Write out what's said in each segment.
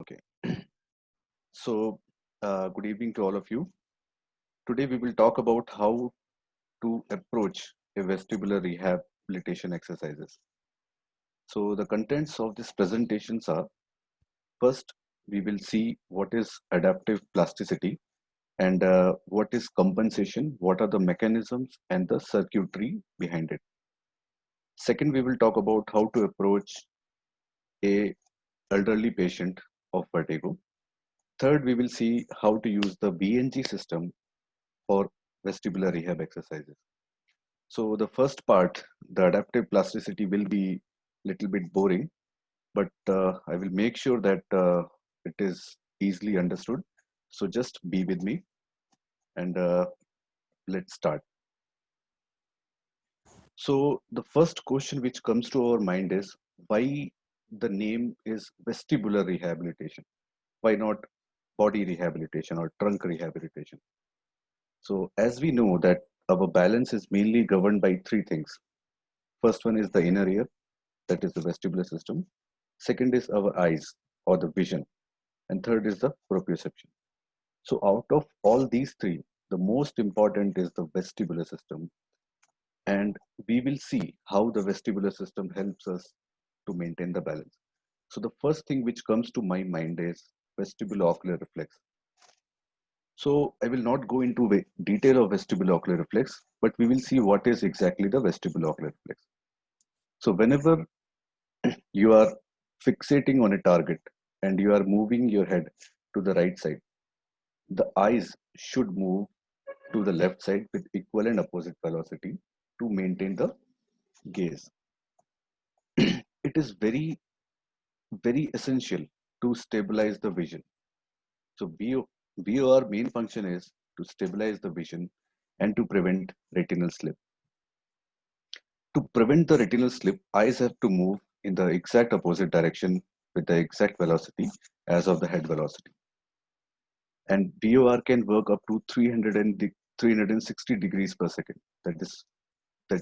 Okay. Good evening to all of you. Today, we will talk about how to approach a vestibular rehabilitation exercises. So, the contents of these presentations are: first, we will see what is adaptive plasticity and what is compensation, what are the mechanisms and the circuitry behind it. Second, we will talk about how to approach a elderly patient of vertigo. Third, we will see how to use the BNG system for vestibular rehab exercises. So the first part, the adaptive plasticity, will be little bit boring, but I will make sure that it is easily understood. So just be with me and let's start. So the first question which comes to our mind is why the name is vestibular rehabilitation? Why not body rehabilitation or trunk rehabilitation? So as we know that our balance is mainly governed by three things. First one is the inner ear, that is the vestibular system. Second is our eyes or the vision. And third is the proprioception. So out of all these three, the most important is the vestibular system. And we will see how the vestibular system helps us to maintain the balance. So the first thing which comes to my mind is vestibulo-ocular reflex. So I will not go into detail of vestibulo-ocular reflex, but we will see what is exactly the vestibulo-ocular reflex. So whenever you are fixating on a target and you are moving your head to the right side, the eyes should move to the left side with equal and opposite velocity to maintain the gaze. It is very essential to stabilize the vision. So VOR main function is to stabilize the vision and to prevent retinal slip. To prevent the retinal slip, eyes have to move in the exact opposite direction with the exact velocity as of the head velocity. And VOR can work up to 360 degrees per second. That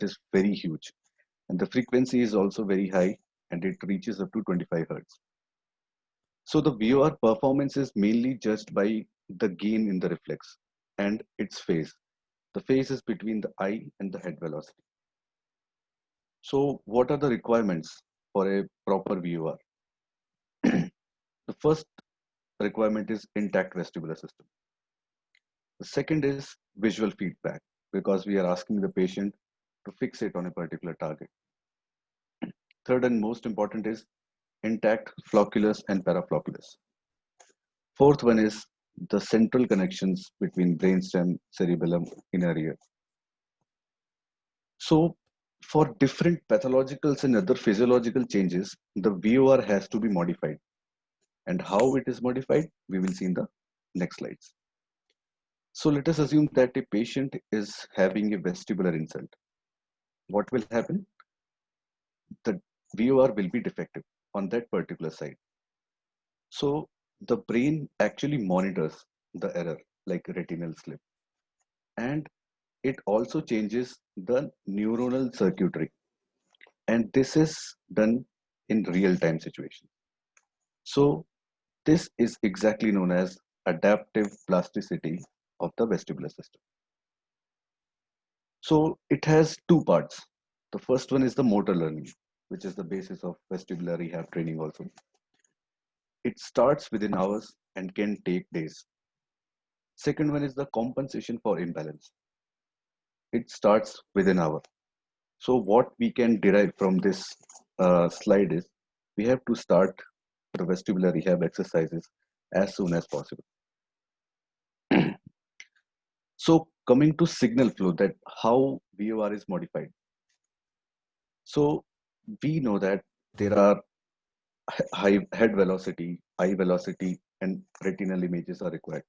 is very huge. And the frequency is also very high and it reaches up to 25 hertz. So the VOR performance is mainly judged by the gain in the reflex and its phase. The phase is between the eye and the head velocity. So what are the requirements for a proper VOR? The first requirement is intact vestibular system. The second is visual feedback because we are asking the patient to fixate on a particular target. Third and most important is intact flocculus and paraflocculus. Fourth one is the central connections between brainstem, cerebellum, inner ear. So for different pathologicals and other physiological changes, the VOR has to be modified. And how it is modified, we will see in the next slides. So let us assume that a patient is having a vestibular insult. What will happen? The VOR will be defective on that particular side. So the brain actually monitors the error like retinal slip, and it also changes the neuronal circuitry. And this is done in real time situation. So this is exactly known as adaptive plasticity of the vestibular system. So it has two parts. The first one is the motor learning, which is the basis of vestibular rehab training also. It starts within hours and can take days. Second one is the compensation for imbalance. It starts within hour. So what we can derive from this slide is we have to start the vestibular rehab exercises as soon as possible. So coming to signal flow, that how VOR is modified. So we know that there are high head velocity, eye velocity, and retinal images are required.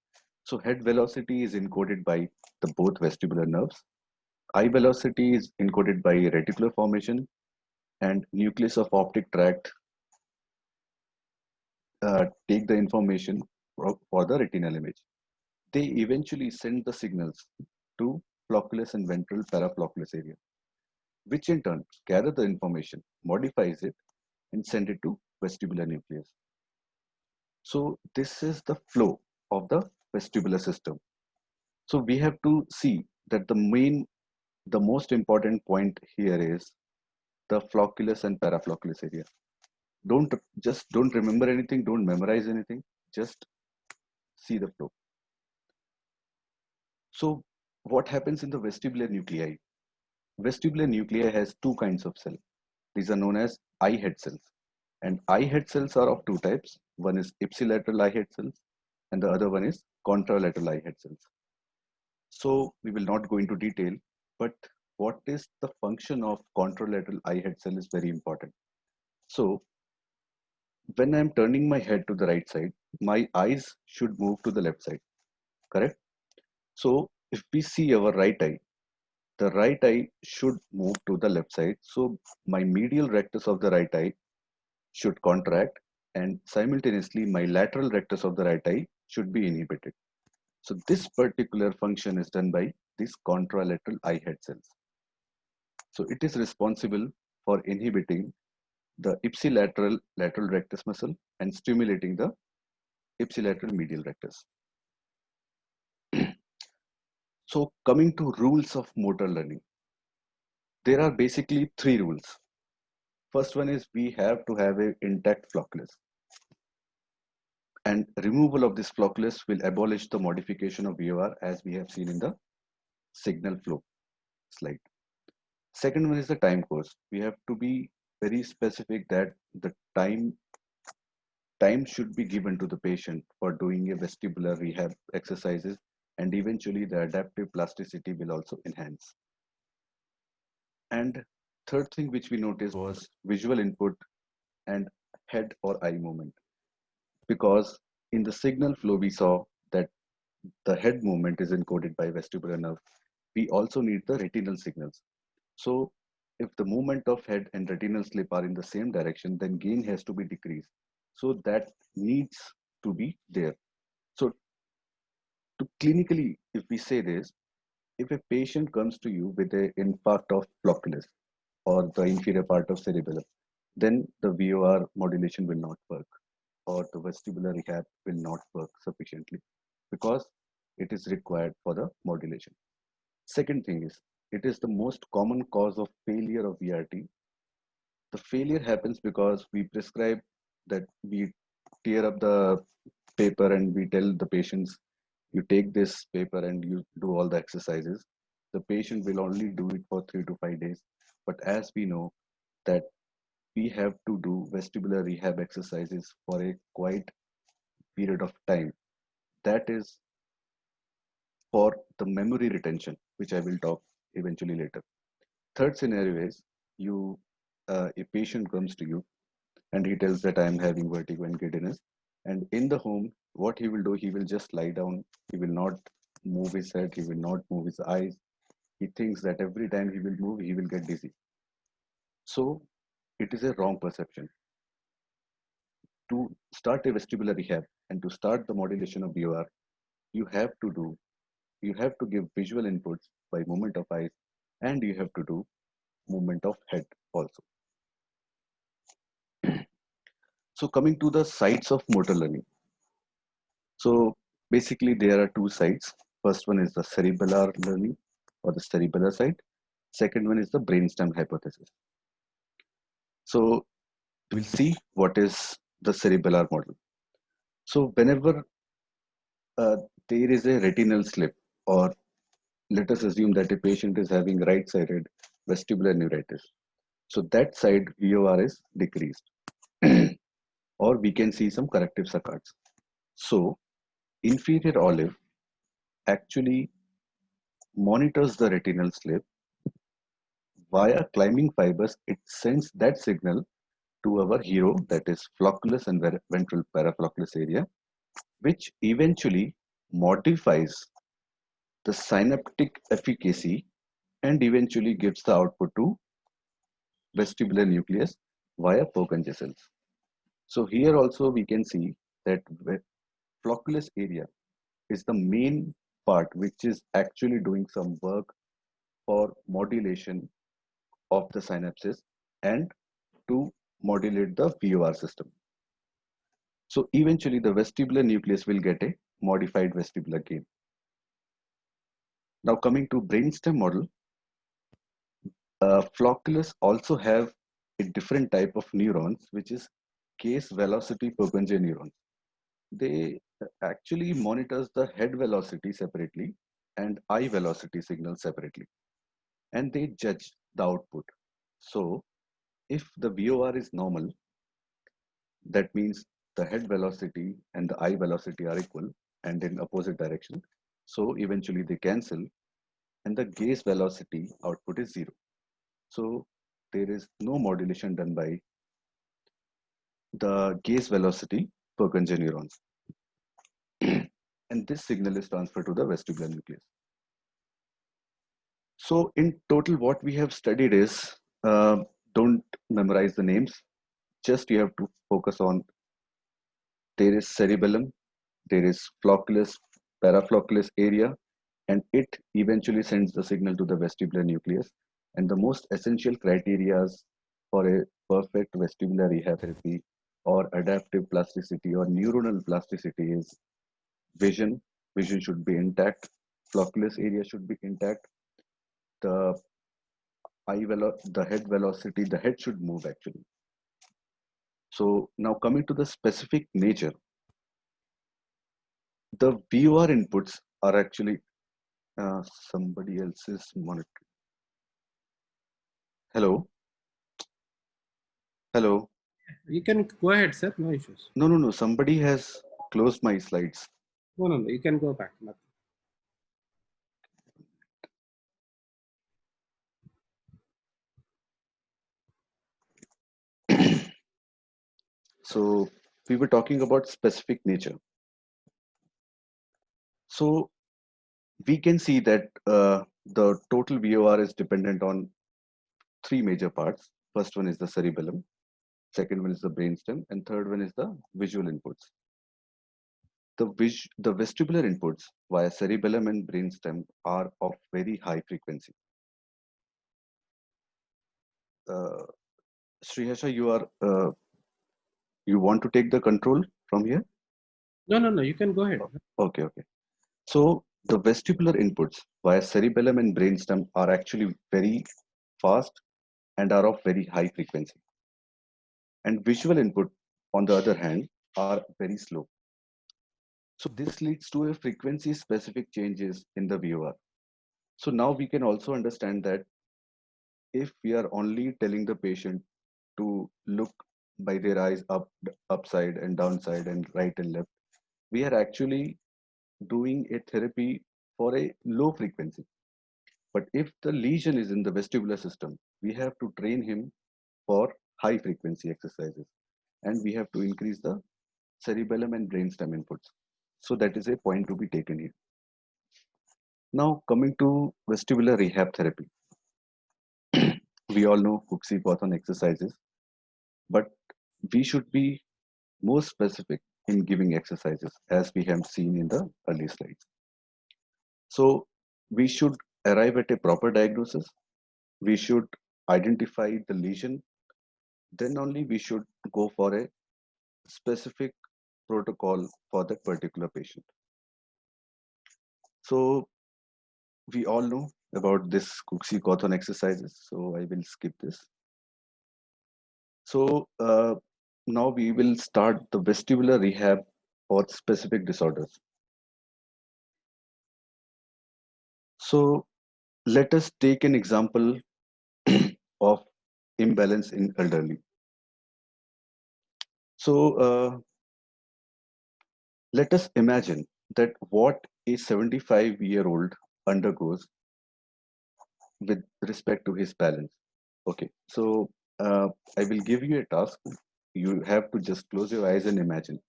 So head velocity is encoded by the both vestibular nerves. Eye velocity is encoded by reticular formation, and nucleus of optic tract take the information for the retinal image. They eventually send the signals to flocculus and ventral paraflocculus area, which in turn gather the information, modifies it, and send it to vestibular nucleus. So this is the flow of the vestibular system. So we have to see that the most important point here is the flocculus and paraflocculus area. Don't remember anything, don't memorize anything, just see the flow. So what happens in the vestibular nuclei? Vestibular nuclei has two kinds of cells. These are known as eye head cells. And eye head cells are of two types. One is ipsilateral eye head cells, and the other one is contralateral eye head cells. So we will not go into detail, but what is the function of contralateral eye head cell is very important. So when I'm turning my head to the right side, my eyes should move to the left side, correct? So if we see our right eye, the right eye should move to the left side. So my medial rectus of the right eye should contract, and simultaneously my lateral rectus of the right eye should be inhibited. So this particular function is done by these contralateral eye head cells. So it is responsible for inhibiting the ipsilateral lateral rectus muscle and stimulating the ipsilateral medial rectus. So coming to rules of motor learning, there are basically three rules. First one is we have to have an intact flocculus, and removal of this flocculus will abolish the modification of VOR as we have seen in the signal flow slide. Second one is the time course. We have to be very specific that the time should be given to the patient for doing a vestibular rehab exercises, and eventually the adaptive plasticity will also enhance. And third thing which we noticed was visual input and head or eye movement, because in the signal flow we saw that the head movement is encoded by vestibular nerve. We also need the retinal signals. So if the movement of head and retinal slip are in the same direction, then gain has to be decreased. So that needs to be there. So to clinically, if we say this, if a patient comes to you with an infarct of flocculus or the inferior part of cerebellum, then the VOR modulation will not work, or the vestibular rehab will not work sufficiently because it is required for the modulation. Second thing is, it is the most common cause of failure of VRT. The failure happens because we prescribe that we tear up the paper and we tell the patients, you take this paper and you do all the exercises. The patient will only do it for 3 to 5 days. But as we know that we have to do vestibular rehab exercises for a quite period of time. That is for the memory retention, which I will talk eventually later. Third scenario is a patient comes to you and he tells that I am having vertigo and giddiness. And in the home, what he will do, he will just lie down. He will not move his head. He will not move his eyes. He thinks that every time he will move, he will get dizzy. So it is a wrong perception. To start a vestibular rehab and to start the modulation of BOR, you have to do, you have to give visual inputs by movement of eyes, and you have to do movement of head also. So coming to the sites of motor learning. So basically there are two sides. First one is the cerebellar learning or the cerebellar side. Second one is the brainstem hypothesis. So we'll see what is the cerebellar model. So whenever there is a retinal slip, or let us assume that a patient is having right-sided vestibular neuritis. So that side VOR is decreased, or we can see some corrective saccades. So inferior olive actually monitors the retinal slip via climbing fibers. It sends that signal to our hero, that is flocculus and ventral paraflocculus area, which eventually modifies the synaptic efficacy and eventually gives the output to vestibular nucleus via Purkinje cells. So here also we can see that flocculus area is the main part which is actually doing some work for modulation of the synapses and to modulate the VOR system. So eventually the vestibular nucleus will get a modified vestibular gain. Now coming to brainstem model, flocculus also have a different type of neurons, which is case velocity Purkinje neurons. They actually monitors the head velocity separately and eye velocity signal separately, and they judge the output. So if the VOR is normal, that means the head velocity and the eye velocity are equal and in opposite direction. So eventually they cancel, and the gaze velocity output is zero. So there is no modulation done by the gaze velocity Purkinje neurons. And this signal is transferred to the vestibular nucleus. So in total, what we have studied is, don't memorize the names. Just you have to focus on, there is cerebellum, there is flocculus, paraflocculus area, and it eventually sends the signal to the vestibular nucleus. And the most essential criteria for a perfect vestibular rehab therapy or adaptive plasticity or neuronal plasticity is vision. Vision should be intact. Flocculus area should be intact. The the head velocity, the head should move actually. So now coming to the specific nature, the VOR inputs are actually somebody else's monitoring. Hello, hello. You can go ahead, sir. No issues. No, no, no. Somebody has closed my slides. No, no, no. You can go back. Nothing. So we were talking about specific nature. So we can see that the total VOR is dependent on three major parts. First one is the cerebellum, second one is the brainstem, and third one is the visual inputs. The vestibular inputs via cerebellum and brainstem are of very high frequency. Uh, Srihasha, you want to take the control from here? No, no, no. You can go ahead. Okay, okay. So the vestibular inputs via cerebellum and brainstem are actually very fast and are of very high frequency. And visual input, on the other hand, are very slow. So this leads to a frequency specific changes in the VOR. So now we can also understand that if we are only telling the patient to look by their eyes upside and downside and right and left, we are actually doing a therapy for a low frequency. But if the lesion is in the vestibular system, we have to train him for high frequency exercises, and we have to increase the cerebellum and brainstem inputs. So that is a point to be taken here. Now coming to vestibular rehab therapy, we all know Cooksey-Cawthon exercises, but we should be more specific in giving exercises as we have seen in the early slides. So we should arrive at a proper diagnosis. We should identify the lesion. Then only we should go for a specific protocol for that particular patient. So we all know about this Cooksey-Cawthon exercises, so I will skip this. So now we will start the vestibular rehab for specific disorders. So let us take an example of imbalance in elderly. So let us imagine that what a 75-year-old undergoes with respect to his balance. Okay, so I will give you a task. You have to just close your eyes and imagine.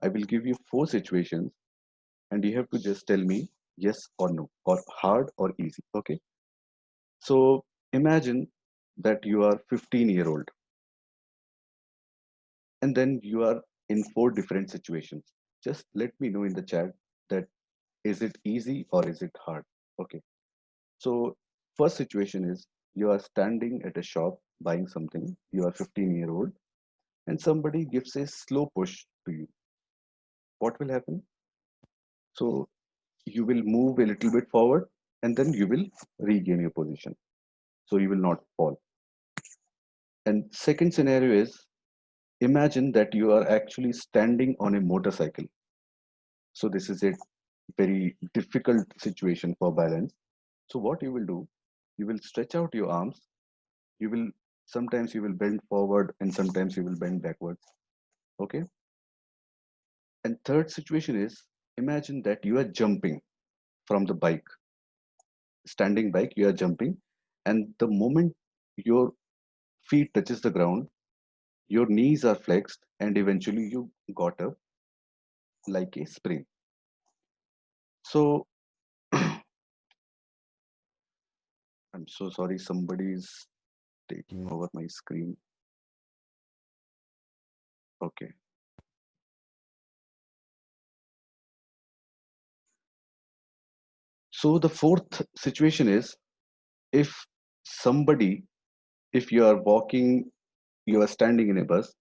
I will give you four situations and you have to just tell me yes or no, or hard or easy. Okay, so imagine that you are 15-year-old and then you are in four different situations. Just let me know in the chat that is it easy or is it hard. Okay, so first situation is you are standing at a shop buying something. You are 15-year-old and somebody gives a slow push to you. what will happen? So you will move a little bit forward and then you will regain your position. So you will not fall. And second scenario is, imagine that you are actually standing on a motorcycle. So this is a very difficult situation for balance. So what you will do, you will stretch out your arms. You will sometimes you will bend forward and sometimes you will bend backwards. Okay. And third situation is, imagine that you are jumping from the bike, standing bike, you are jumping, and the moment your feet touches the ground, your knees are flexed, and eventually you got up like a spring. So I'm so sorry, somebody is taking over my screen. Okay. So the fourth situation is, if somebody, if you are walking, you are standing in a bus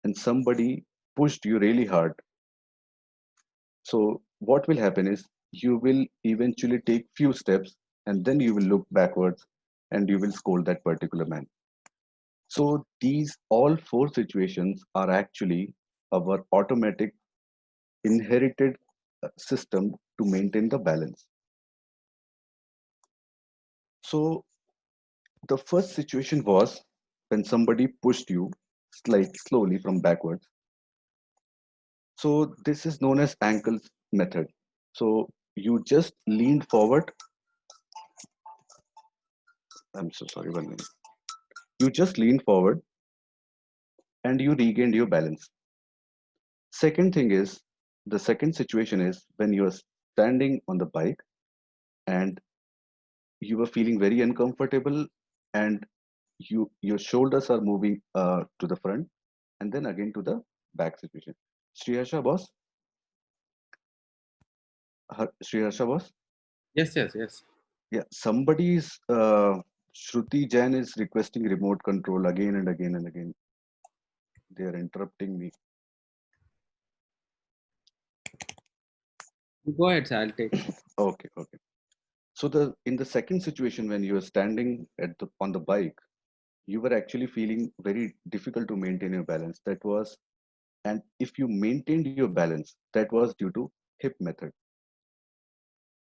and somebody pushed you really hard. So what will happen is, you will eventually take few steps and then you will look backwards and you will scold that particular man. So these all four situations are actually our automatic inherited system to maintain the balance. So the first situation was when somebody pushed you slowly from backwards. So this is known as ankle method. So you just leaned forward. I'm so sorry, 1 minute. You just leaned forward and you regained your balance. Second thing is, the second situation is when you are standing on the bike and you were feeling very uncomfortable and your shoulders are moving to the front and then again to the back situation. Sriharsha boss, Sriharsha boss. Yes, yes, yes. Yeah, somebody's Shruti Jain is requesting remote control again and again and again. They are interrupting me. Go ahead, sir. I'll take. Okay, okay. So the in the second situation when you are standing on the bike, you were actually feeling very difficult to maintain your balance. That was, and if you maintained your balance, that was due to hip method.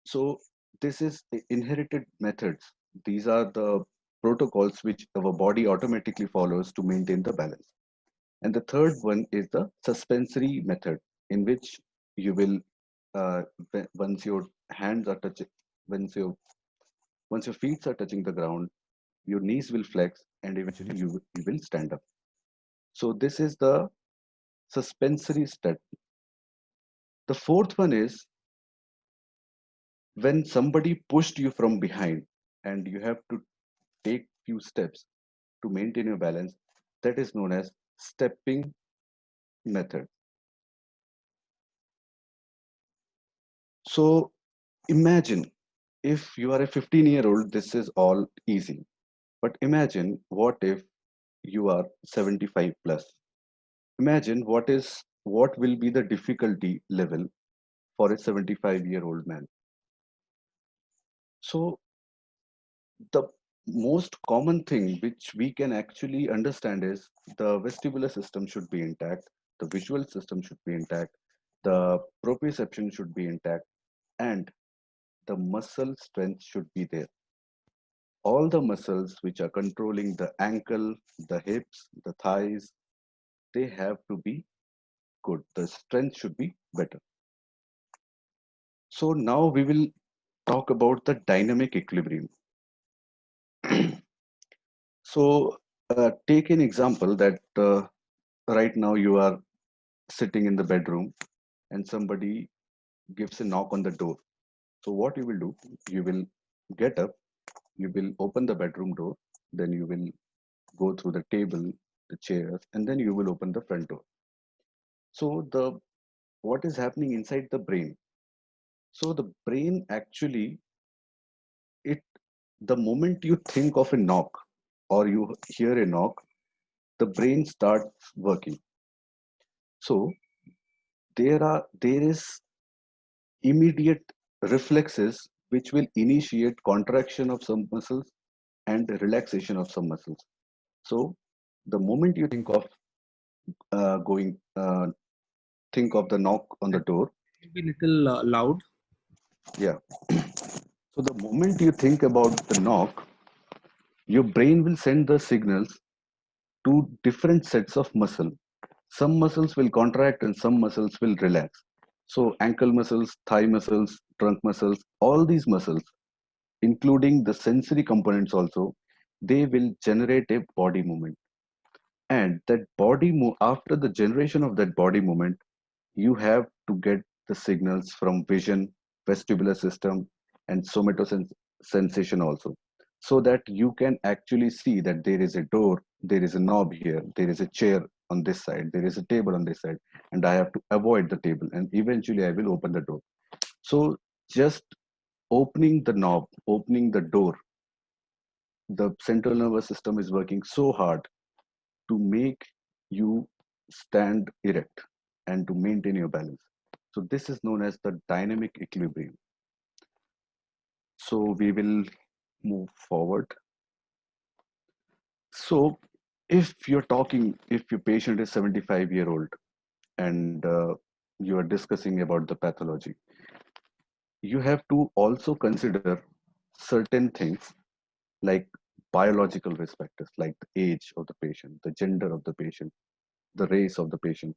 So this is inherited methods. These are the protocols which our body automatically follows to maintain the balance. And the third one is the suspensory method, in which you will, once your hands are touching, once your once your feet are touching the ground, your knees will flex, and eventually you will stand up. So this is the suspensory step. The fourth one is when somebody pushed you from behind, and you have to take few steps to maintain your balance. That is known as stepping method. So imagine, if you are a 15-year-old, this is all easy. But imagine what if you are 75 plus. Imagine what will be the difficulty level for a 75-year-old man. So the most common thing which we can actually understand is, the vestibular system should be intact, the visual system should be intact, the proprioception should be intact, and the muscle strength should be there. All the muscles which are controlling the ankle, the hips, the thighs, they have to be good. The strength should be better. So now we will talk about the dynamic equilibrium. So take an example that right now you are sitting in the bedroom and somebody gives a knock on the door. So what you will do, you will get up, you will open the bedroom door, then you will go through the table, the chairs, and then you will open the front door. So the what is happening inside the brain? So the brain actually, it the moment you think of a knock or you hear a knock, the brain starts working. So there is immediate reflexes which will initiate contraction of some muscles and relaxation of some muscles. So the moment you think of going think of the knock on the Can door. you be little loud? Yeah. So the moment you think about the knock, your brain will send the signals to different sets of muscle. Some muscles will contract and some muscles will relax. So ankle muscles, thigh muscles, trunk muscles, all these muscles, including the sensory components also, they will generate a body movement. And that after the generation of that body movement, you have to get the signals from vision, vestibular system, and sensation also, so that you can actually see that there is a door, there is a knob here, there is a chair on this side, there is a table on this side, and I have to avoid the table, and eventually I will open the door. So just opening the knob, opening the door, the central nervous system is working so hard to make you stand erect and to maintain your balance. So this is known as the dynamic equilibrium. So we will move forward. So if your patient is 75-year-old and you are discussing about the pathology, you have to also consider certain things like biological risk factors, like the age of the patient, the gender of the patient, the race of the patient.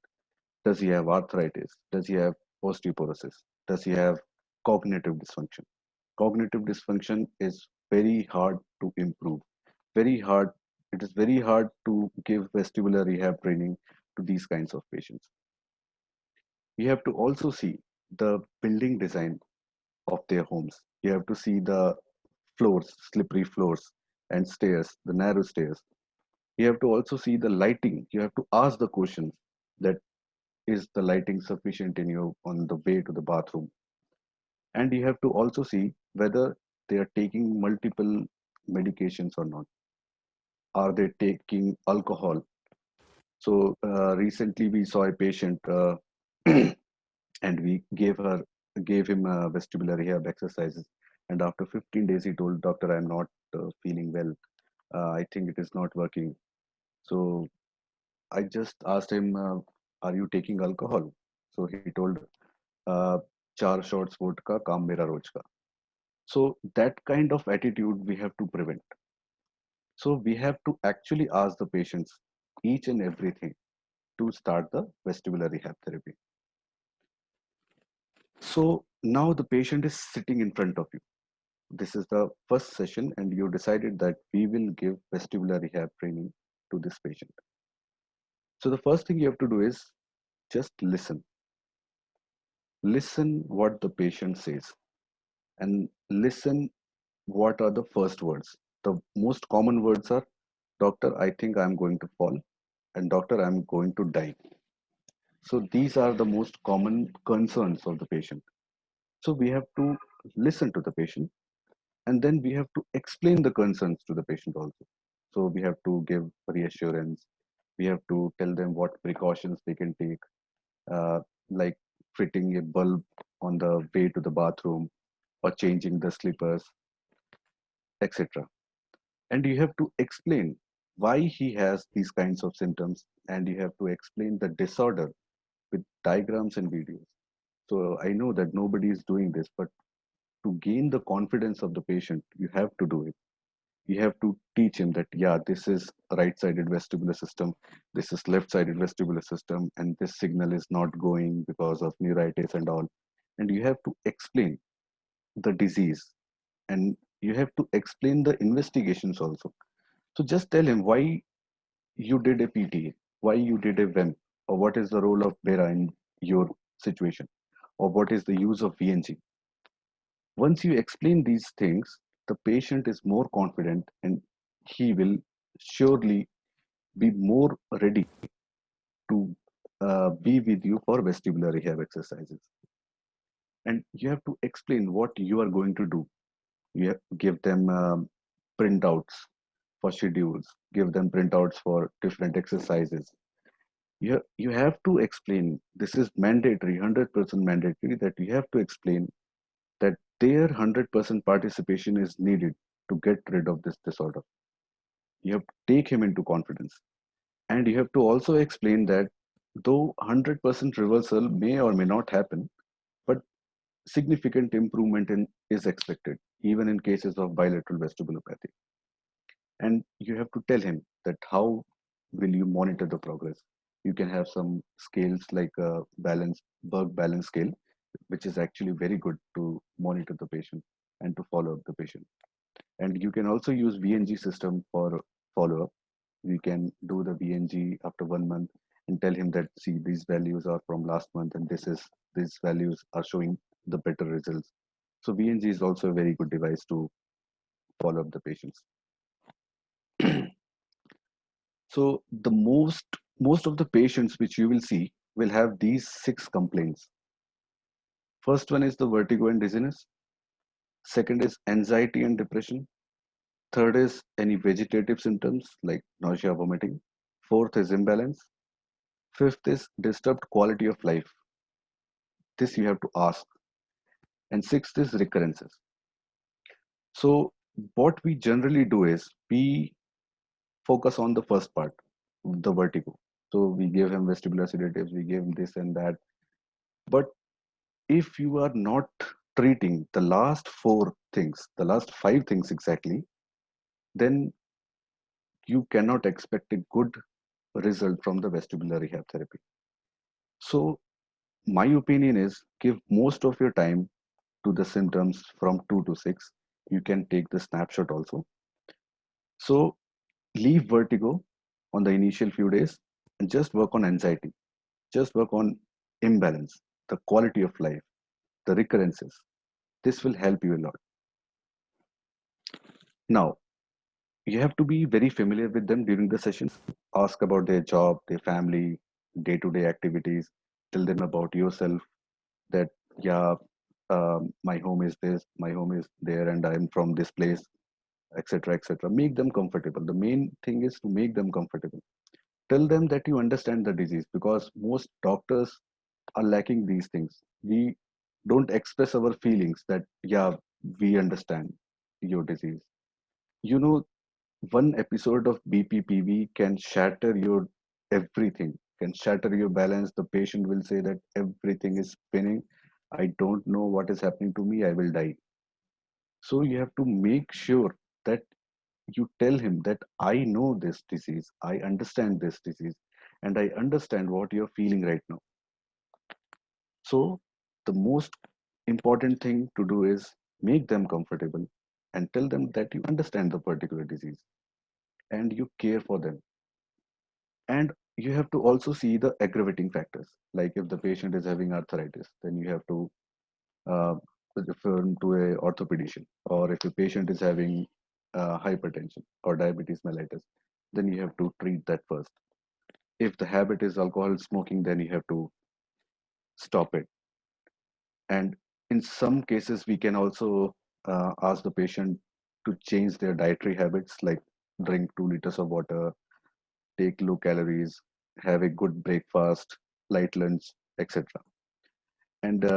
Does he have arthritis? Does he have osteoporosis? Does he have cognitive dysfunction? Cognitive dysfunction is very hard to improve. Very hard. It is very hard to give vestibular rehab training to these kinds of patients. You have to also see the building design of their homes. You have to see the floors, slippery floors and stairs, the narrow stairs. You have to also see the lighting. You have to ask the questions that is the lighting sufficient in your on the way to the bathroom, and you have to also see whether they are taking multiple medications or not. Are they taking alcohol? So recently we saw a patient and we gave him vestibular rehab exercises, and after 15 days he told, doctor, I'm not feeling well. I think it is not working. So I just asked him, are you taking alcohol? So he told, uh, 4 shots vodka काम मेरा रोज का. So that kind of attitude we have to prevent. So we have to actually ask the patients each and everything to start the vestibular rehab therapy. So now the patient is sitting in front of you. This is the first session, and you decided that we will give vestibular rehab training to this patient. So the first thing you have to do is just listen. Listen what the patient says, and listen what are the first words. The most common words are, doctor, I think I'm going to fall, and doctor, I'm going to die. So these are the most common concerns of the patient. So we have to listen to the patient, and then we have to explain the concerns to the patient also. So we have to give reassurance. We have to tell them what precautions they can take, like fitting a bulb on the way to the bathroom or changing the slippers, etc. And you have to explain why he has these kinds of symptoms, and you have to explain the disorder with diagrams and videos. So I know that nobody is doing this, but to gain the confidence of the patient, you have to do it. You have to teach him that, yeah, this is right-sided vestibular system, this is left-sided vestibular system, and this signal is not going because of neuritis and all. And you have to explain the disease, and you have to explain the investigations also. So just tell him why you did a PTA, why you did a WEM, or what is the role of BERA in your situation, or what is the use of VNG. Once you explain these things, the patient is more confident, and he will surely be more ready to be with you for vestibular rehab exercises. And you have to explain what you are going to do. You have to give them printouts for schedules, give them printouts for different exercises, You have to explain, this is mandatory, 100% mandatory, that you have to explain that their 100% participation is needed to get rid of this disorder. You have to take him into confidence. And you have to also explain that though 100% reversal may or may not happen, but significant improvement is expected, even in cases of bilateral vestibulopathy. And you have to tell him that how will you monitor the progress. You can have some scales like a balance, Berg balance scale, which is actually very good to monitor the patient and to follow up the patient. And you can also use VNG system for follow up. We can do the VNG after 1 month and tell him that, see, these values are from last month and these values are showing the better results. So VNG is also a very good device to follow up the patients. So the most of the patients which you will see will have these 6 complaints. First one is the vertigo and dizziness. Second is anxiety and depression. Third is any vegetative symptoms like nausea, vomiting. Fourth is imbalance. Fifth is disturbed quality of life. This you have to ask. And sixth is recurrences. So what we generally do is we focus on the first part, the vertigo. So we give him vestibular sedatives, we give him this and that. But if you are not treating the last 4 things, the last 5 things exactly, then you cannot expect a good result from the vestibular rehab therapy. So my opinion is give most of your time to the symptoms from 2 to 6. You can take the snapshot also. So leave vertigo on the initial few days and just work on anxiety. Just work on imbalance, the quality of life, the recurrences. This will help you a lot. Now, you have to be very familiar with them during the sessions. Ask about their job, their family, day to day activities. Tell them about yourself that, yeah, my home is this, my home is there, and I'm from this place, etc., etc. Make them comfortable. The main thing is to make them comfortable. Tell them that you understand the disease because most doctors are lacking these things. We don't express our feelings that, yeah, we understand your disease. You know, one episode of BPPV can shatter your everything, can shatter your balance. The patient will say that everything is spinning. I don't know what is happening to me. I will die. So you have to make sure that you tell him that I know this disease, I understand this disease, and I understand what you're feeling right now. So the most important thing to do is make them comfortable and tell them that you understand the particular disease and you care for them. And you have to also see the aggravating factors. Like if the patient is having arthritis, then you have to uh, refer him to a orthopedician. Or if a patient is having hypertension or diabetes mellitus, then you have to treat that first. If the habit is alcohol smoking, then you have to stop it. And in some cases, we can also ask the patient to change their dietary habits, like drink 2 liters of water, take low calories, have a good breakfast, light lunch, etc. And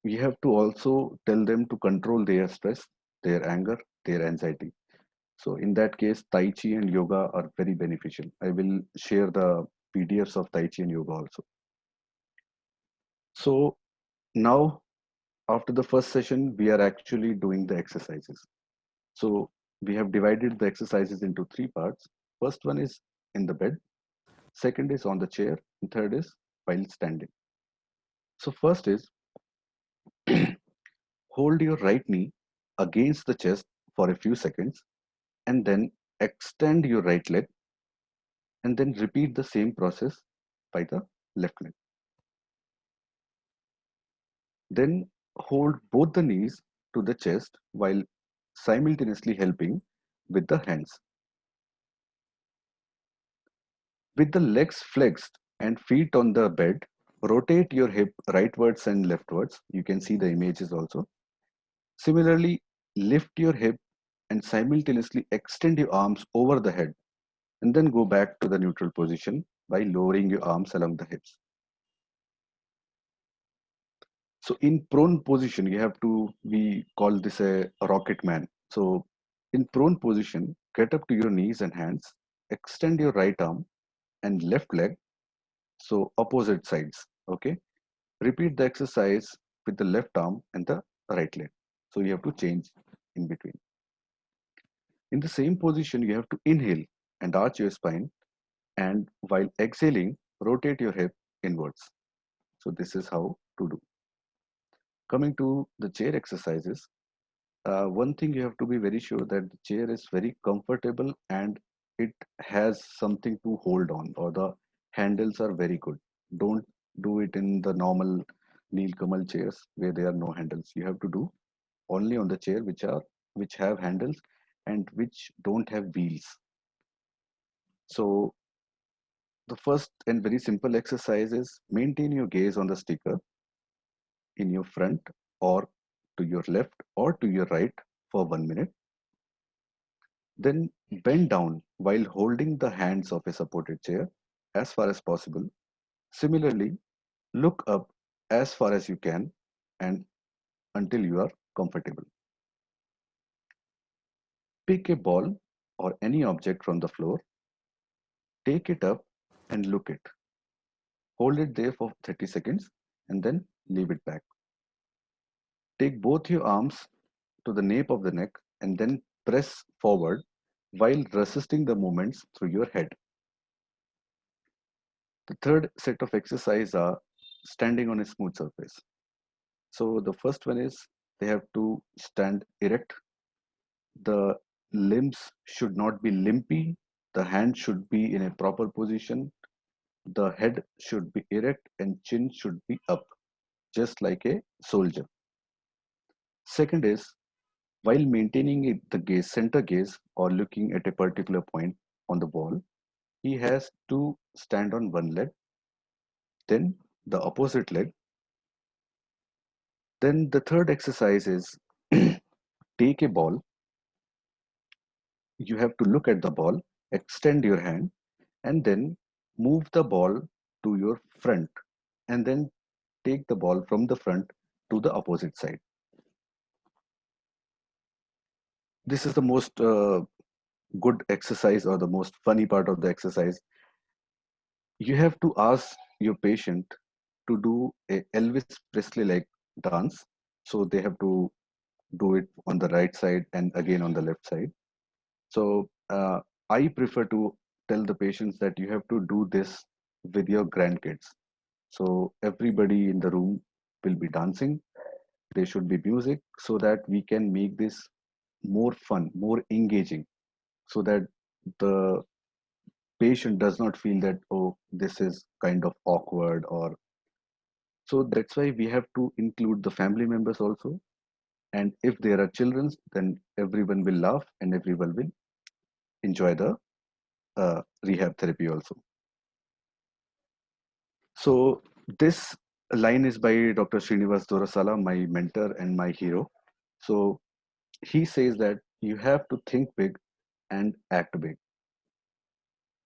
we have to also tell them to control their stress, their anger, their anxiety. So in that case, Tai Chi and yoga are very beneficial. I will share the PDFs of Tai Chi and yoga also. So now, after the first session, we are actually doing the exercises. So we have divided the exercises into 3 parts. First one is in the bed, second is on the chair, and third is while standing. So first is hold your right knee against the chest for a few seconds and then extend your right leg and then repeat the same process by the left leg. Then hold both the knees to the chest while simultaneously helping with the hands. With the legs flexed and feet on the bed, rotate your hip rightwards and leftwards. You can see the images also. Similarly, lift your hip and simultaneously extend your arms over the head and then go back to the neutral position by lowering your arms along the hips. So in prone position, you have to, we call this a rocket man. So in prone position, get up to your knees and hands, extend your right arm and left leg, so opposite sides. Okay. Repeat the exercise with the left arm and the right leg. So you have to change in between. In the same position, you have to inhale and arch your spine, and while exhaling, rotate your hip inwards. So this is how to do. Coming to the chair exercises, one thing you have to be very sure that the chair is very comfortable and it has something to hold on, or the handles are very good. Don't do it in the normal Nilkamal chairs where there are no handles. You have to do only on the chair which have handles and which don't have wheels. So the first and very simple exercise is maintain your gaze on the sticker in your front or to your left or to your right for 1 minute. Then bend down while holding the hands of a supported chair as far as possible. Similarly, look up as far as you can and until you are comfortable. Pick a ball or any object from the floor, take it up and look it. Hold it there for 30 seconds and then leave it back. Take both your arms to the nape of the neck and then press forward while resisting the movements through your head. The third set of exercise are standing on a smooth surface. So the first one is they have to stand erect. The limbs should not be limpy. The hand should be in a proper position. The head should be erect and chin should be up, just like a soldier. Second is while maintaining the gaze, center gaze, or looking at a particular point on the wall, he has to stand on one leg, then the opposite leg. Then the third exercise is take a ball. You have to look at the ball, extend your hand, and then move the ball to your front, and then take the ball from the front to the opposite side. This is the most good exercise or the most funny part of the exercise. You have to ask your patient to do a Elvis Presley like dance. So they have to do it on the right side and again on the left side. So I prefer to tell the patients that you have to do this with your grandkids. So everybody in the room will be dancing. There should be music so that we can make this more fun, more engaging, so that the patient does not feel that, oh, this is kind of awkward. Or so that's why we have to include the family members also. And if there are children, then everyone will laugh and everyone will enjoy the rehab therapy also. So this line is by Dr. Srinivas Dorasala, my mentor and my hero. So he says that you have to think big and act big.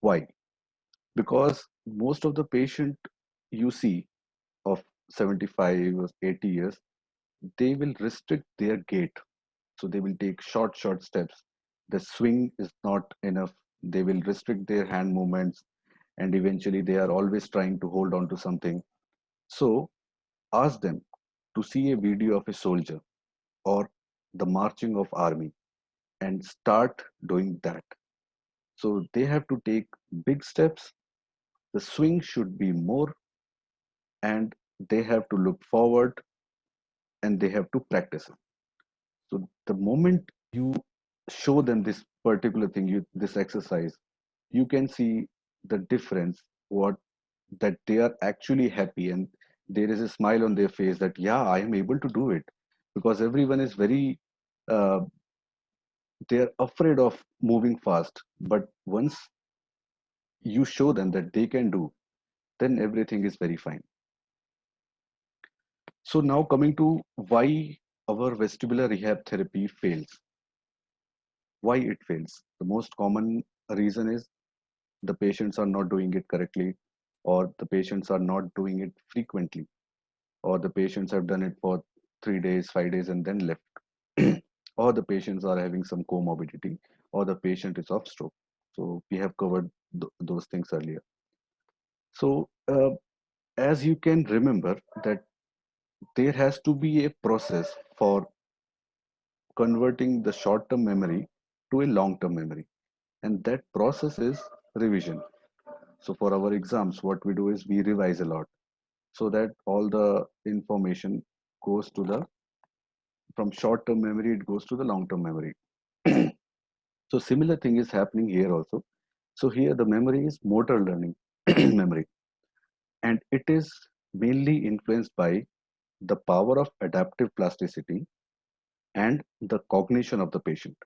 Why? Because most of the patient you see of 75 or 80 years, they will restrict their gait. So they will take short steps. The swing is not enough. They will restrict their hand movements, and eventually they are always trying to hold on to something. So ask them to see a video of a soldier or the marching of army and start doing that. So they have to take big steps. The swing should be more, and they have to look forward and they have to practice it. So the moment you show them this particular thing, this exercise, you can see the difference. What that they are actually happy and there is a smile on their face that yeah, I am able to do it, because everyone is very uh, they're afraid of moving fast, but once you show them that they can do, then everything is very fine. So now coming to why our vestibular rehab therapy fails. Why it fails? The most common reason is the patients are not doing it correctly, or the patients are not doing it frequently, or the patients have done it for 3 days, 5 days, and then left, or the patients are having some comorbidity, or the patient is of stroke. So we have covered those things earlier. So as you can remember that there has to be a process for converting the short-term memory to a long-term memory, and that process is revision. So for our exams, what we do is we revise a lot so that all the information goes to the from short-term memory, it goes to the long-term memory. So similar thing is happening here also. So here the memory is motor learning memory, and it is mainly influenced by the power of adaptive plasticity and the cognition of the patient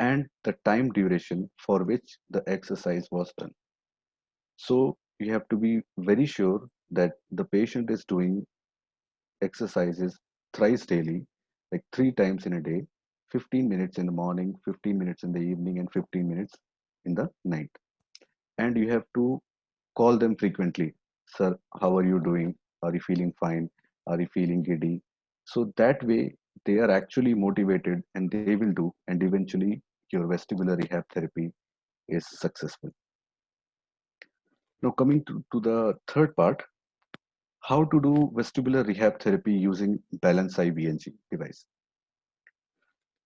and the time duration for which the exercise was done. So you have to be very sure that the patient is doing exercises thrice daily, like 3 times in a day, 15 minutes in the morning, 15 minutes in the evening, and 15 minutes in the night. And you have to call them frequently. Sir, how are you doing? Are you feeling fine? Are you feeling giddy? So that way they are actually motivated and they will do, and eventually your vestibular rehab therapy is successful. Now, coming to the third part, how to do vestibular rehab therapy using balance IVNG device.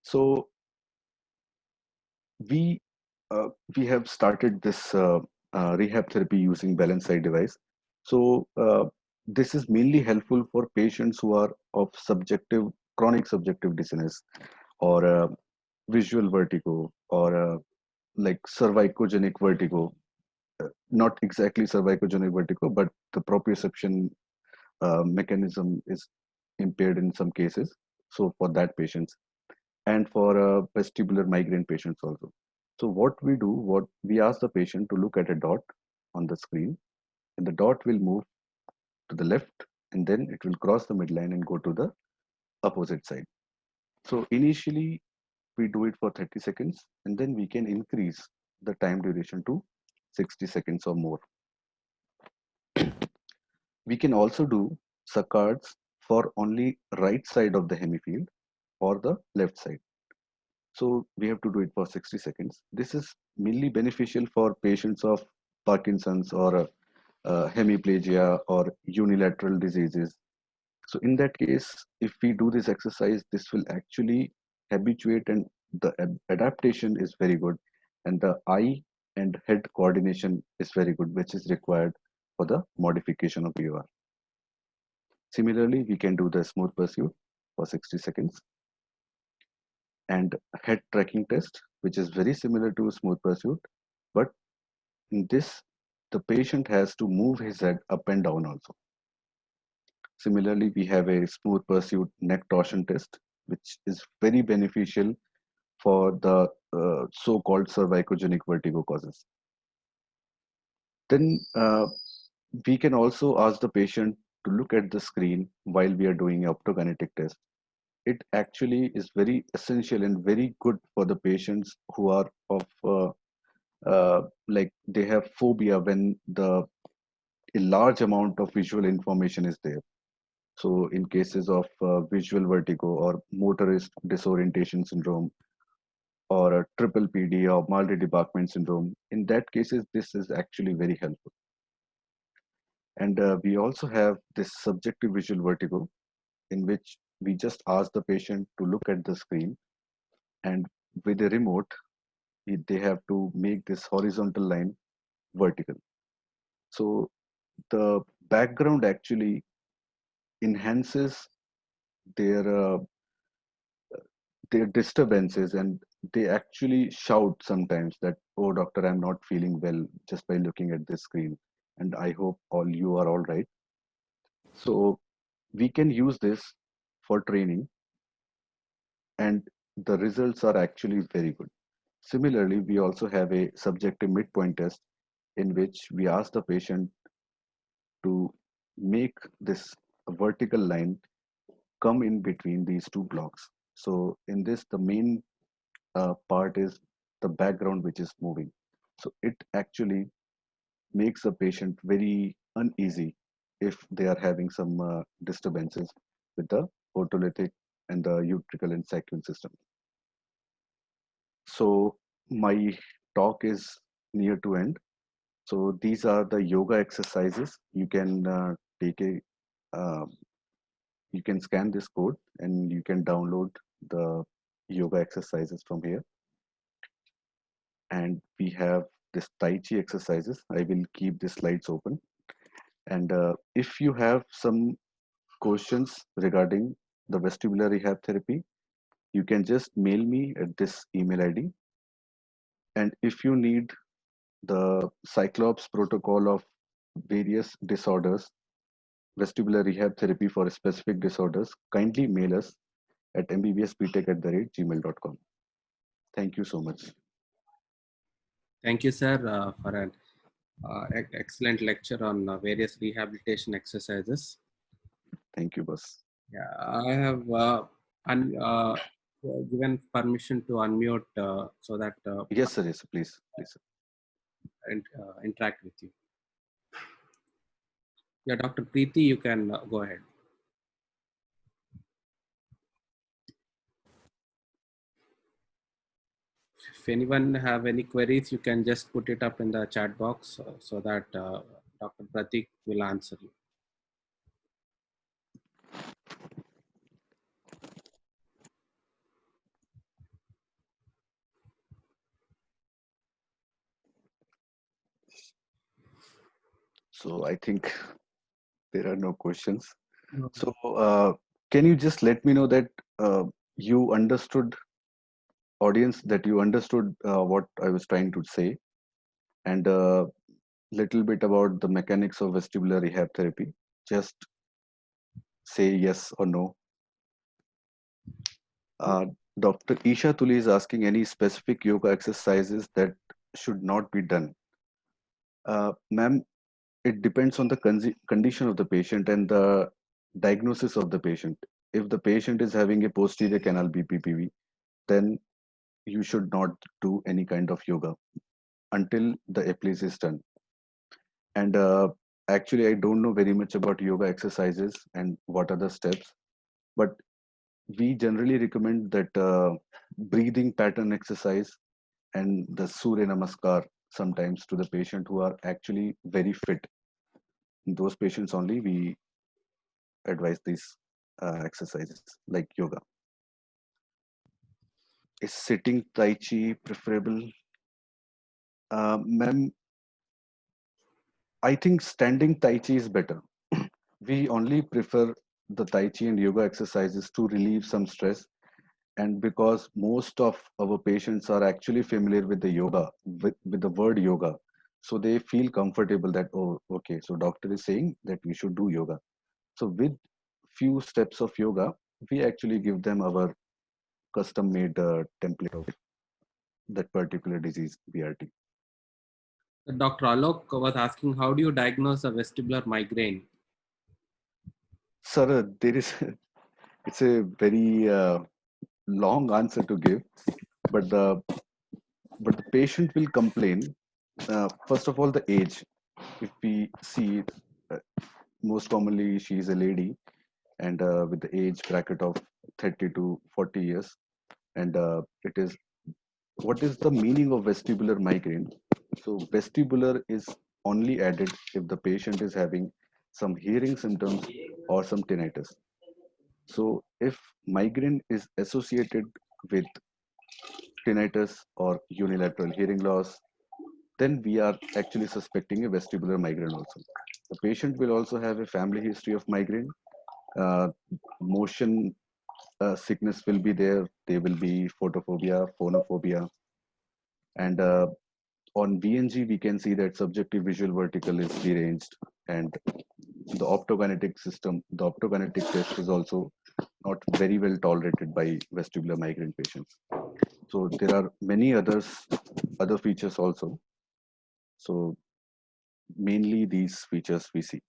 So we uh, we have started this rehab therapy using balance eye device. So this is mainly helpful for patients who are of subjective chronic subjective dizziness, or visual vertigo, or like cervicogenic vertigo. Not exactly cervicogenic vertigo, but the proprioception mechanism is impaired in some cases. So for that patients, and for vestibular migraine patients also. So what we ask the patient to look at a dot on the screen, and the dot will move to the left, and then it will cross the midline and go to the opposite side. So initially we do it for 30 seconds, and then we can increase the time duration to 60 seconds or more. We can also do saccades for only right side of the hemifield or the left side. So we have to do it for 60 seconds. This is mainly beneficial for patients of Parkinson's, or hemiplegia, or unilateral diseases. So in that case, if we do this exercise, this will actually habituate, and the adaptation is very good, and the eye and head coordination is very good, which is required for the modification of BOR. Similarly, we can do the smooth pursuit for 60 seconds, and head tracking test, which is very similar to smooth pursuit, but in this, the patient has to move his head up and down also. Similarly, we have a smooth pursuit neck torsion test, which is very beneficial for the so-called cervicogenic vertigo causes. Then we can also ask the patient to look at the screen while we are doing optokinetic test. It actually is very essential and very good for the patients who are of like they have phobia when the a large amount of visual information is there. So in cases of visual vertigo, or motorist disorientation syndrome, or a triple PD or multi-department syndrome, in that cases, this is actually very helpful. And we also have this subjective visual vertigo, in which we just ask the patient to look at the screen, and with a remote, they have to make this horizontal line vertical. So the background actually enhances their uh, their disturbances, and they actually shout sometimes that, oh doctor, I'm not feeling well just by looking at this screen, and I hope all you are all right. So we can use this for training, and the results are actually very good. Similarly, we also have a subjective midpoint test, in which we ask the patient to make this vertical line come in between these two blocks. So in this, the main part is the background which is moving. So it actually makes a patient very uneasy if they are having some disturbances with the otolithic and the utricle and sacral system. So my talk is near to end. So these are the yoga exercises. You can take a uh, you can scan this code and you can download the yoga exercises from here. And we have this Tai Chi exercises. I will keep the slides open. And if you have some questions regarding the vestibular rehab therapy, you can just mail me at this email ID. And if you need the Cyclops protocol of various disorders, vestibular rehab therapy for specific disorders, kindly mail us at mbbsbtech@gmail.com. Thank you so much. Thank you, sir, for an excellent lecture on various rehabilitation exercises. Thank you, boss. Yeah, I have given permission to unmute so that Yes, sir. Yes, sir. Please, please. Sir. interact with you. Yeah, Dr. Preeti, you can go ahead. If anyone have any queries, you can just put it up in the chat box so that Dr. Pratik will answer you. So I think there are no questions. No. So can you just let me know that you understood, audience, that you understood what I was trying to say, and little bit about the mechanics of vestibular rehab therapy? Just say yes or no. Dr. Isha Tuli is asking any specific yoga exercises that should not be done. Ma'am, it depends on the condition of the patient and the diagnosis of the patient. If the patient is having a posterior canal BPPV, then you should not do any kind of yoga until the Eplise is done. And actually, I don't know very much about yoga exercises and what are the steps, but we generally recommend that breathing pattern exercise and the Surya Namaskar sometimes to the patient who are actually very fit. In those patients only we advise these exercises like yoga. Is sitting Tai Chi preferable? Ma'am, I think standing Tai Chi is better. We only prefer the Tai Chi and yoga exercises to relieve some stress, and because most of our patients are actually familiar with the yoga, with the word yoga, so they feel comfortable that, oh, okay, so doctor is saying that we should do yoga. So with few steps of yoga, we actually give them our custom made template of that particular disease, BRT. Dr. Alok was asking, how do you diagnose a vestibular migraine? Sir, there is it's a very long answer to give, but the patient will complain. First of all, the age. If we see, uh, most commonly she is a lady, and with the age bracket of 30 to 40 years, and it is, what is the meaning of vestibular migraine? So vestibular is only added if the patient is having some hearing symptoms or some tinnitus. So if migraine is associated with tinnitus or unilateral hearing loss, then we are actually suspecting a vestibular migraine also. The patient will also have a family history of migraine. Motion sickness will be there. There will be photophobia, phonophobia, and on VNG we can see that subjective visual vertical is deranged, and the optokinetic system, the optokinetic test is also not very well tolerated by vestibular migraine patients. So there are many other features also. So mainly these features we see.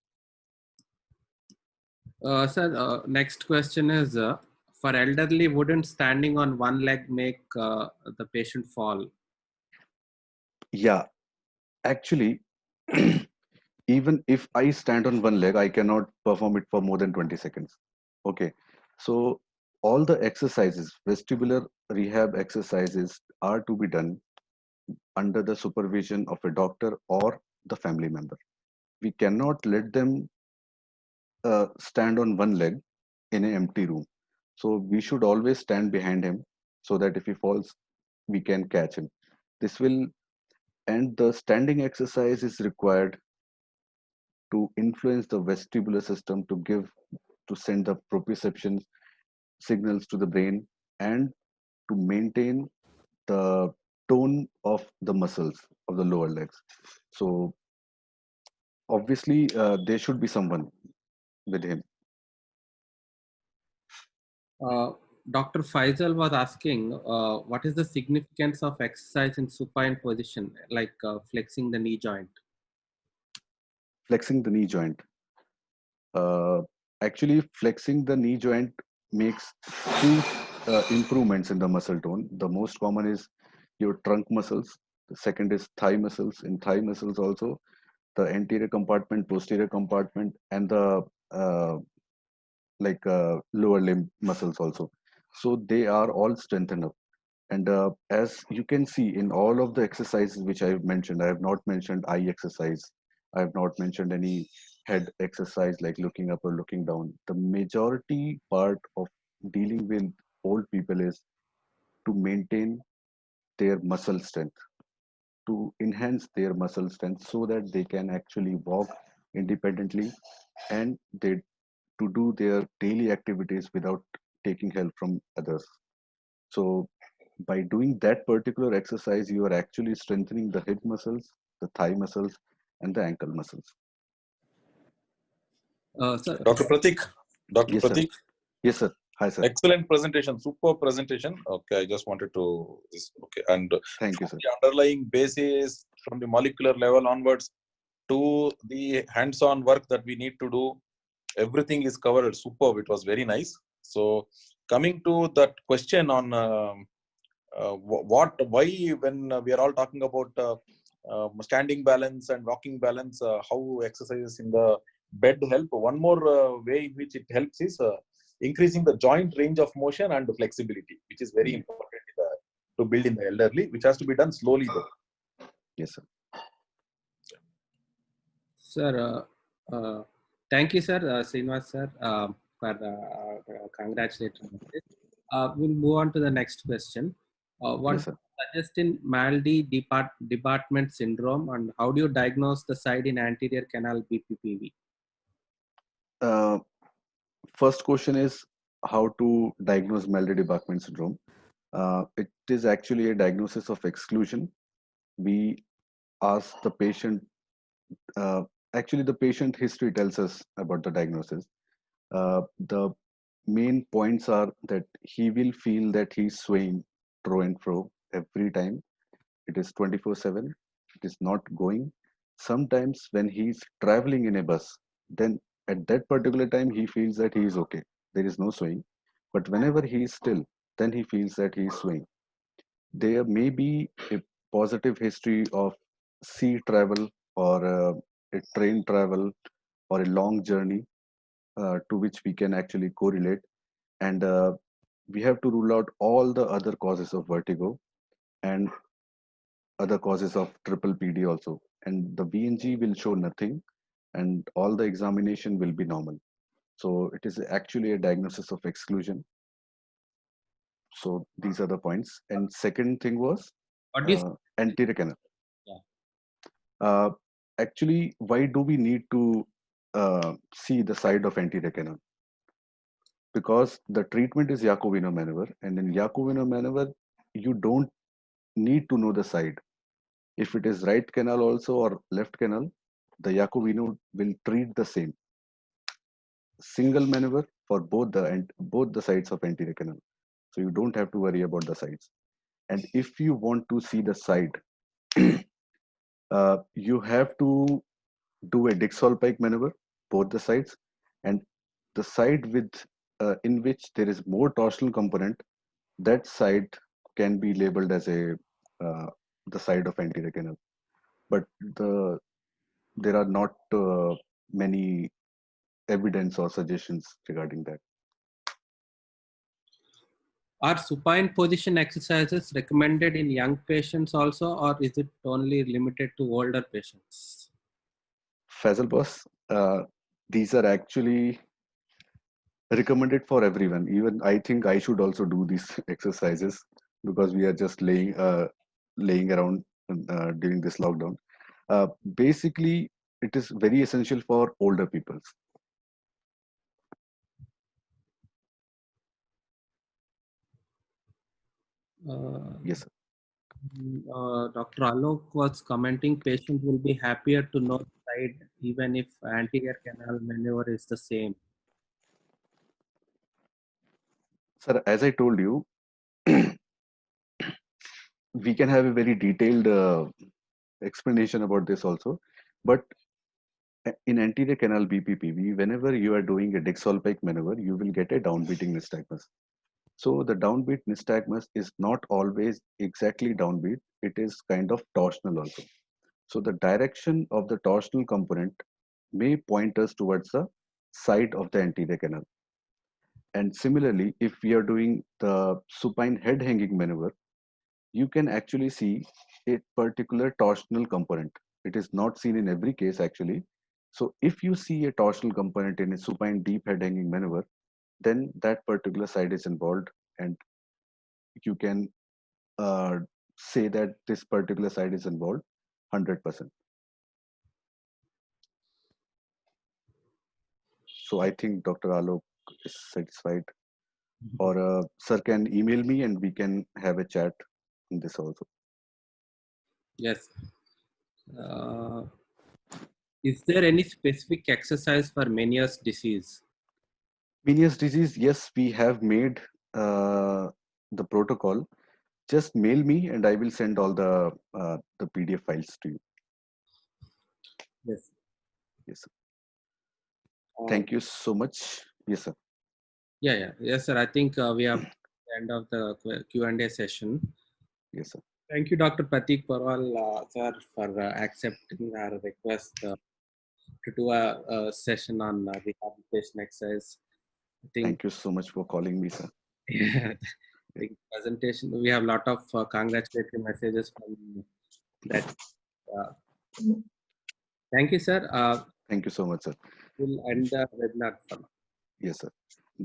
Sir, next question is, for elderly, wouldn't standing on one leg make the patient fall? Yeah, Actually, even if I stand on one leg, I cannot perform it for more than 20 seconds. Okay. So all the exercises, vestibular rehab exercises are to be done under the supervision of a doctor or the family member. We cannot let them stand on one leg in an empty room. So we should always stand behind him so that if he falls, we can catch him. This will, and the standing exercise is required to influence the vestibular system to send the proprioception signals to the brain and to maintain the tone of the muscles of the lower legs. So obviously, there should be someone with him. Uh, Dr. Faisal was asking, what is the significance of exercise in supine position, like flexing the knee joint? Flexing the knee joint. Uh, Actually, flexing the knee joint makes two improvements in the muscle tone. The most common is your trunk muscles. The second is thigh muscles. In thigh muscles also, the anterior compartment, posterior compartment, and the lower limb muscles also. So they are all strengthened up. And as you can see in all of the exercises which I've mentioned, I have not mentioned eye exercise. I have not mentioned any head exercise like looking up or looking down. The majority part of dealing with old people is to maintain their muscle strength, to enhance their muscle strength so that they can actually walk independently and they to do their daily activities without taking help from others. So by doing that particular exercise, you are actually strengthening the hip muscles, the thigh muscles, and the ankle muscles. Sir, Dr. Pratik, Dr. Yes, sir. Pratik, Yes, sir. Hi, sir. excellent presentation, super presentation. Okay, I just wanted to okay, and Thank you, sir. the underlying basis from the molecular level onwards to the hands-on work that we need to do, everything is covered. Superb. It was very nice. So, coming to that question on why, when we are all talking about standing balance and walking balance, how exercises in the bed help. One more way in which it helps is increasing the joint range of motion and flexibility, which is very important to build in the elderly, which has to be done slowly though. Yes, sir. Sir, thank you, sir, Srinivas, sir, for congratulating on this. We'll move on to the next question. What Yes, sir. suggest in Maldi department syndrome, and how do you diagnose the side in anterior canal BPPV? First question is how to diagnose Maladie-Bachmann syndrome. It is actually a diagnosis of exclusion. We ask the patient, uh, actually the patient history tells us about the diagnosis. The main points are that he will feel that he's swaying to and fro every time. It is 24/7. It is not going. Sometimes when he's traveling in a bus, then at that particular time he feels that he is okay. There is no swaying. But whenever he is still, then he feels that he is swaying. There may be a positive history of sea travel or a train travel or a long journey to which we can actually correlate. And we have to rule out all the other causes of vertigo and other causes of triple PD also. And the VNG will show nothing and all the examination will be normal. So it is actually a diagnosis of exclusion. So these are the points. And second thing was What do you anterior canal. Yeah. Uh, Actually, why do we need to see the side of anterior canal? Because the treatment is Yakovino maneuver, and in Yakovino maneuver, you don't need to know the side. If it is right canal also or left canal, the Yakovino will treat the same. Single maneuver for both the sides of anterior canal. So you don't have to worry about the sides. And if you want to see the side, you have to do a Dixall-Pike maneuver, both the sides, and the side with in which there is more torsional component, that side can be labeled as a the side of anterior canal. but there are not many evidence or suggestions regarding that. Are supine position exercises recommended in young patients also, or is it only limited to older patients? Faisal boss, these are actually recommended for everyone. Even I think I should also do these exercises because we are just laying around during this lockdown. Basically, it is very essential for older people. Yes, sir. Dr. Alok was commenting patient will be happier to know side even if anterior canal maneuver is the same. Sir, as I told you, we can have a very detailed explanation about this also. But in anterior canal BPPV, whenever you are doing a Dixolpike maneuver, you will get a downbeating nystagmus. So the downbeat nystagmus is not always exactly downbeat. It is kind of torsional also. So the direction of the torsional component may point us towards the side of the anterior canal. And similarly, if we are doing the supine head hanging maneuver, you can actually see a particular torsional component. It is not seen in every case actually. So if you see a torsional component in a supine deep head hanging maneuver, then that particular side is involved, and you can say that this particular side is involved 100%. So I think Dr. Alok is satisfied, or sir can email me and we can have a chat in this also. Yes. Is there any specific exercise for Meniere's disease? Meniere's disease, yes, we have made the protocol. Just mail me and I will send all the PDF files to you. Yes. Yes, sir. Thank you so much. Yes, sir. Yes, sir. I think we have the end of the Q&A session. Yes, sir. Thank you, Dr. Pratik Parwal, sir, for accepting our request to do a session on rehabilitation exercise. I think, Thank you so much for calling me, sir. I think presentation, we have a lot of congratulatory messages from that. Thank you, sir. Thank you so much, sir. We'll end the webinar for now. Yes, sir.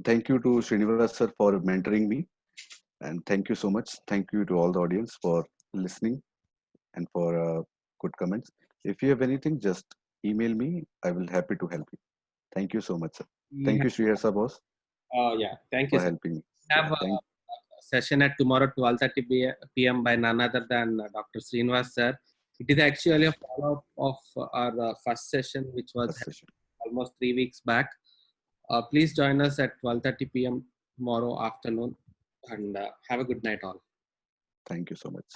Thank you to Srinivas, sir, for mentoring me. And thank you so much. Thank you to all the audience for listening and for good comments. If you have anything, just email me. I will happy to help you. Thank you so much, sir. Thank you, Srihasa boss, Thank you, for sir. helping me. Have Yeah, a session at tomorrow 12:30 p.m. by none other than Dr. Srinivas, sir. It is actually a follow-up of our first session, which was first session. almost 3 weeks back. Please join us at 12:30 p.m. tomorrow afternoon, and have a good night all. Thank you so much.